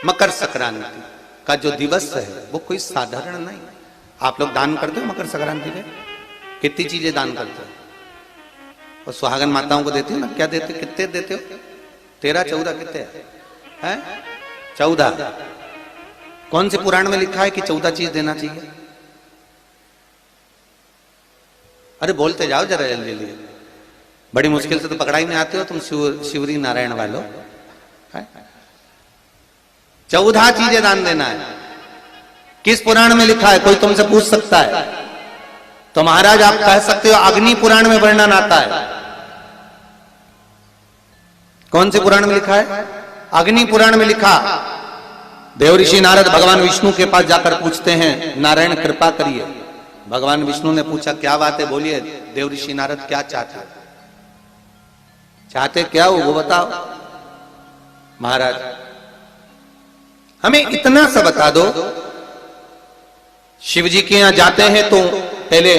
मकर संक्रांति का जो दिवस है वो कोई साधारण नहीं। आप लोग दान करते हो मकर संक्रांति में? कितनी चीजें दान करते हो? और सुहागन माताओं को देते हो ना? क्या देते हो? कितने देते हो? 13, 14 कितने हैं? 14। कौन से पुराण में लिखा है कि 14 चीज देना चाहिए? अरे बोलते जाओ जरा जल्दी जल्दी, बड़ी मुश्किल से तो पकड़ाई में आते हो तुम शिवरी नारायण वालों। 14 चीजें दान देना है। किस पुराण में लिखा है? कोई तुमसे पूछ सकता है तो महाराज आप कह सकते हो अग्नि पुराण में वर्णन आता है। कौन से पुराण में लिखा है? अग्नि पुराण में लिखा। देवऋषि नारद भगवान विष्णु के पास जाकर पूछते हैं, नारायण कृपा करिए। भगवान विष्णु ने पूछा क्या बात है, बोलिए देवऋषि नारद क्या चाहते? चाहते क्या हो वो बताओ। महाराज हमें इतना सा बता दो, शिव जी के यहां जाते हैं तो पहले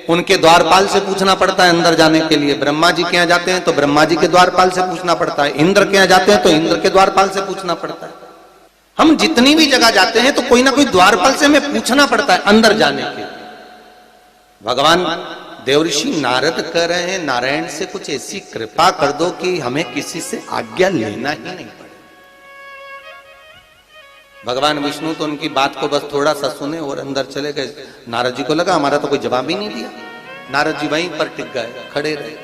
उनके द्वारपाल से पूछना पड़ता है अंदर जाने के लिए। ब्रह्मा जी के यहां जाते हैं तो ब्रह्मा जी के द्वारपाल से पूछना पड़ता है। इंद्र के यहां जाते हैं तो इंद्र के द्वारपाल से पूछना पड़ता है। हम जितनी भी जगह जाते हैं तो कोई ना कोई द्वारपाल से हमें पूछना पड़ता है अंदर जाने के। भगवान देवऋषि नारद कह रहे हैं नारायण से कुछ ऐसी कृपा कर दो कि हमें किसी से आज्ञा लेना ही नहीं पड़े। भगवान विष्णु तो उनकी बात को बस थोड़ा सा सुने और अंदर चले गए। नारद जी को लगा हमारा तो कोई जवाब ही नहीं दिया। नारद जी वहीं पर टिक गए, खड़े रहे,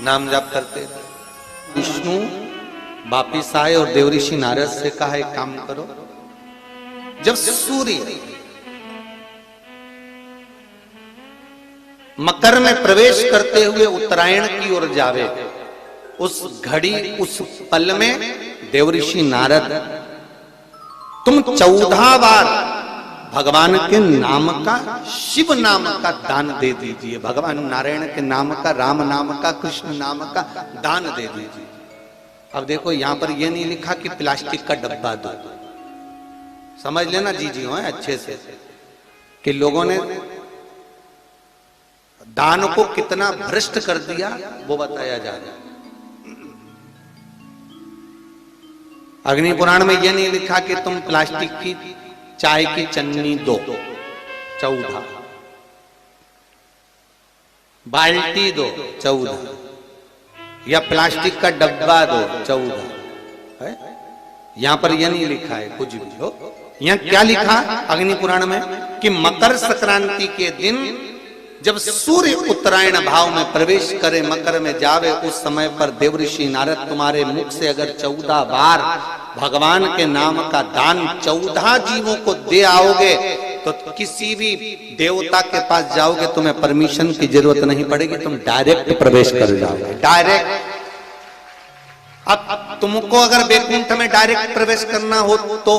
नाम जाप करते। विष्णु वापिस आए और देवऋषि नारद से कहा एक काम करो, जब सूर्य मकर में प्रवेश करते हुए उत्तरायण की ओर जावे, उस घड़ी उस पल में देवऋषि नारद तुम 14 बार भगवान के नाम का, शिव नाम का दान दे दीजिए। भगवान नारायण के नाम का, राम नाम का, कृष्ण नाम का दान दे दीजिए। अब देखो यहां पर यह नहीं लिखा कि प्लास्टिक का डब्बा दो। समझ लेना जी हो अच्छे से कि लोगों ने दान को कितना भ्रष्ट कर दिया वो बताया जा रहा है। अग्नि पुराण में यह नहीं लिखा कि तुम प्लास्टिक की चाय की चन्नी दो 14, बाल्टी दो 14, या प्लास्टिक का डब्बा दो 14 है। यहां पर यह नहीं लिखा है कुछ भी हो। यहां क्या लिखा अग्नि पुराण में कि मकर संक्रांति के दिन जब सूर्य उत्तरायण भाव में प्रवेश करे, मकर में जावे, उस समय पर देवऋषि नारद तुम्हारे मुख से अगर 14 बार भगवान के नाम का दान 14 जीवों को दे आओगे तो किसी भी देवता के पास जाओगे तुम्हें परमिशन की जरूरत नहीं पड़ेगी, तुम डायरेक्ट प्रवेश कर जाओगे। डायरेक्ट। अब तुमको अगर वैकुंठ में डायरेक्ट प्रवेश करना हो तो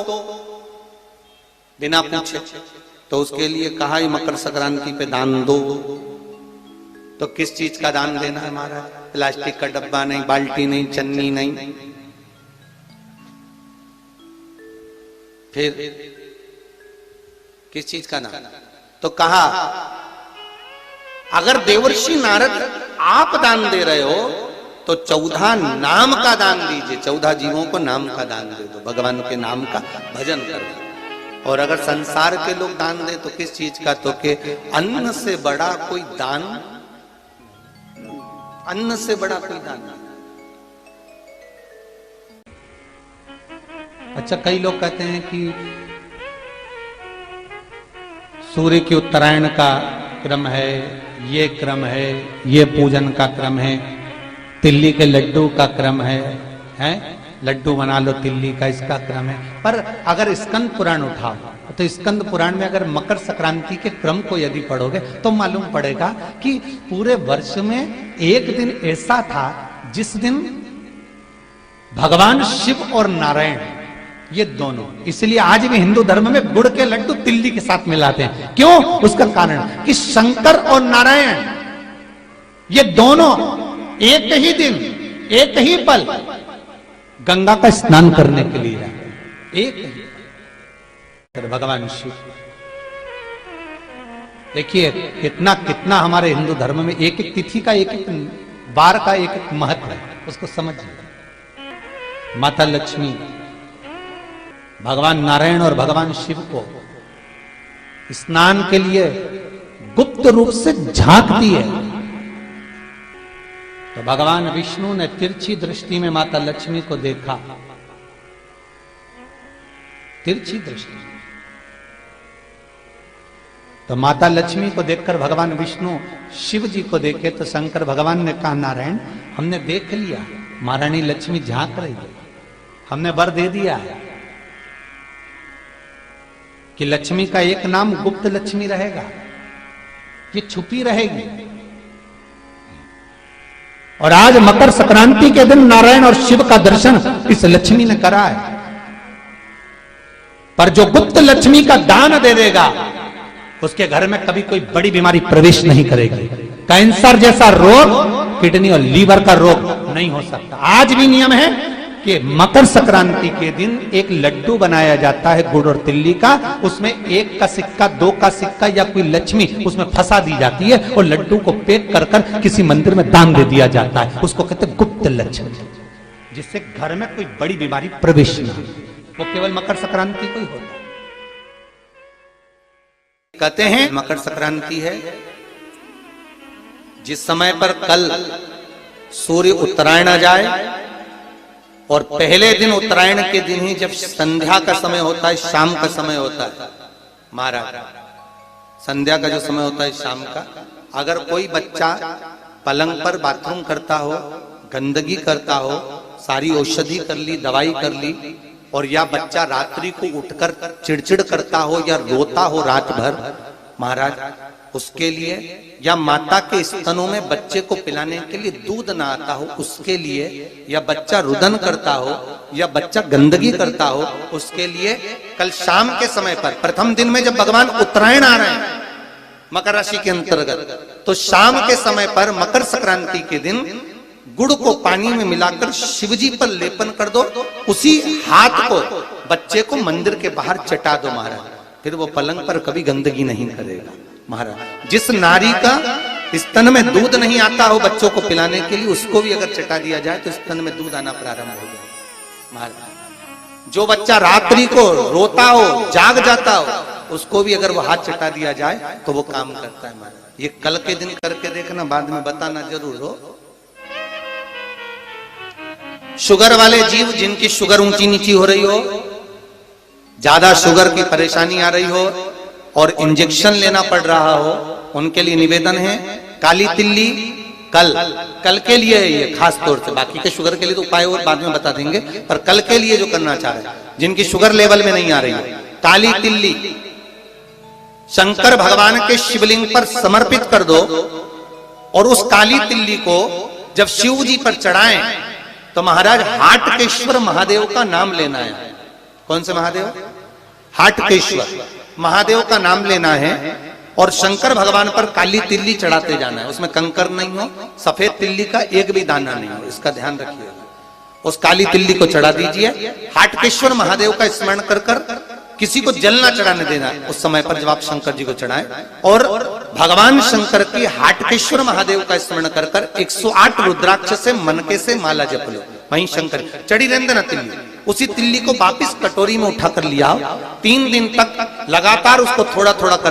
बिना पूछे, तो उसके लिए कहा ही मकर संक्रांति पे दान दो। तो किस चीज का दान देना है महाराज? प्लास्टिक का डब्बा नहीं, बाल्टी नहीं, चन्नी नहीं। फिर किस चीज का दान? तो कहा अगर देवर्षि नारद आप दान दे रहे हो तो 14 नाम का दान दीजिए। 14 जीवों को नाम का दान दे दो, भगवान के नाम का भजन कर दो। और अगर संसार के लोग दान दे तो किस चीज का? तो के अन्न से बड़ा कोई दान, अन्न से बड़ा कोई दान नहीं। अच्छा कई लोग कहते हैं कि सूर्य की उत्तरायण का क्रम है, ये क्रम है, ये पूजन का क्रम है, तिल्ली के लड्डू का क्रम है? लड्डू बना लो तिल्ली का, इसका क्रम है। पर अगर स्कंद पुराण उठाओ तो स्कंद पुराण में अगर मकर संक्रांति के क्रम को यदि पढ़ोगे तो मालूम पड़ेगा कि पूरे वर्ष में एक दिन ऐसा था जिस दिन भगवान शिव और नारायण ये दोनों, इसलिए आज भी हिंदू धर्म में गुड़ के लड्डू तिल्ली के साथ मिलाते हैं। क्यों? उसका कारण कि शंकर और नारायण ये दोनों एक ही दिन, एक ही पल गंगा का स्नान करने के लिए जाते। एक भगवान शिव, देखिए कितना कितना हमारे हिंदू धर्म में एक एक तिथि का, एक एक बार का एक एक महत्व है, उसको समझिए। माता लक्ष्मी भगवान नारायण और भगवान शिव को स्नान के लिए गुप्त रूप से झांकती है। तो भगवान विष्णु ने तिरछी दृष्टि में माता लक्ष्मी को देखा, तिरछी दृष्टि। तो माता लक्ष्मी को देखकर भगवान विष्णु शिव जी को देखे तो शंकर भगवान ने कहा, नारायण हमने देख लिया, महारानी लक्ष्मी झांक रही है, हमने वर दे दिया है कि लक्ष्मी का एक नाम गुप्त लक्ष्मी रहेगा, ये छुपी रहेगी। और आज मकर संक्रांति के दिन नारायण और शिव का दर्शन इस लक्ष्मी ने करा है। पर जो गुप्त लक्ष्मी का दान दे देगा उसके घर में कभी कोई बड़ी बीमारी प्रवेश नहीं करेगी। कैंसर जैसा रोग, किडनी और लीवर का रोग नहीं हो सकता। आज भी नियम है कि मकर संक्रांति के दिन एक लड्डू बनाया जाता है गुड़ और तिल्ली का, उसमें 1 का सिक्का, 2 का सिक्का या कोई लक्ष्मी उसमें फंसा दी जाती है और लड्डू को पैक कर कर किसी मंदिर में दान दे दिया जाता है। उसको कहते हैं गुप्त लक्ष्मी, जिससे घर में कोई बड़ी बीमारी प्रवेश न हो। वो केवल मकर संक्रांति को ही होता है। कहते हैं मकर संक्रांति है जिस समय पर कल सूर्य उत्तरायण आ जाए और पहले दिन उत्तरायण के दिन ही जब संध्या का समय होता है, शाम का समय होता है महाराज, संध्या का जो समय होता है शाम का, अगर कोई बच्चा पलंग पर बाथरूम करता हो, गंदगी करता हो, सारी औषधि कर ली, दवाई कर ली, और या बच्चा रात्रि को उठकर चिड़चिड़ करता हो या रोता हो रात भर महाराज, उसके लिए, या माता के स्तनों में बच्चे को पिलाने के लिए दूध ना आता हो उसके लिए, या बच्चा रुदन करता हो या बच्चा गंदगी करता हो उसके लिए, कल शाम के समय पर प्रथम दिन में जब भगवान उत्तरायण आ रहे हैं मकर राशि के अंतर्गत, तो शाम के समय पर मकर संक्रांति के दिन गुड़ को पानी में मिलाकर शिवजी पर लेपन कर दो, उसी हाथ को बच्चे को मंदिर के बाहर चटा दो महाराज, फिर वो पलंग पर कभी गंदगी नहीं करेगा महाराज। जिस नारी का स्तन में दूध नहीं आता हो बच्चों को पिलाने के लिए, उसको भी अगर चटा दिया जाए तो स्तन में दूध आना प्रारंभ हो जाए महाराज। जो बच्चा रात्रि को रोता हो, जाग जाता हो, उसको भी अगर वो हाथ चटा दिया जाए तो वो काम करता है महाराज। ये कल के दिन करके देखना, बाद में बताना जरूर हो। शुगर वाले जीव जिनकी शुगर ऊंची नीची हो रही हो, ज्यादा शुगर की परेशानी आ रही हो और इंजेक्शन लेना पड़ रहा हो, उनके लिए निवेदन है काली तिल्ली कल के लिए है ये खास तौर से, बाकी के शुगर के लिए तो उपाय और बाद में बता देंगे, पर कल के लिए जो करना चाह रहे हैं जिनकी शुगर लेवल में नहीं आ रही है, काली तिल्ली शंकर भगवान के शिवलिंग पर समर्पित कर दो और उस काली तिल्ली को जब शिव जी पर चढ़ाएं तो महाराज हाटकेश्वर महादेव का नाम लेना है। कौन से महादेव? हाटकेश्वर महादेव का नाम लेना है और शंकर भगवान पर काली तिल्ली चढ़ाते जाना है। उसमें कंकर नहीं हो, सफेद तिल्ली का एक भी दाना नहीं हो, इसका ध्यान रखिएगा। उस काली तिल्ली को चढ़ा दीजिए, हाटकेश्वर महादेव का स्मरण कर कर, किसी को जल ना चढ़ाने देना उस समय पर जब आप शंकर जी को चढ़ाएं, और भगवान शंकर की हाटकेश्वर महादेव का स्मरण कर कर 108 रुद्राक्ष से मनके से माला जप लो। वहीं शंकर चढ़ी रहने ना तिल्ली, उसी तिल्ली को वापिस कटोरी में उठाकर लिया, 3 दिन तक लगातार उसको थोड़ा थोड़ा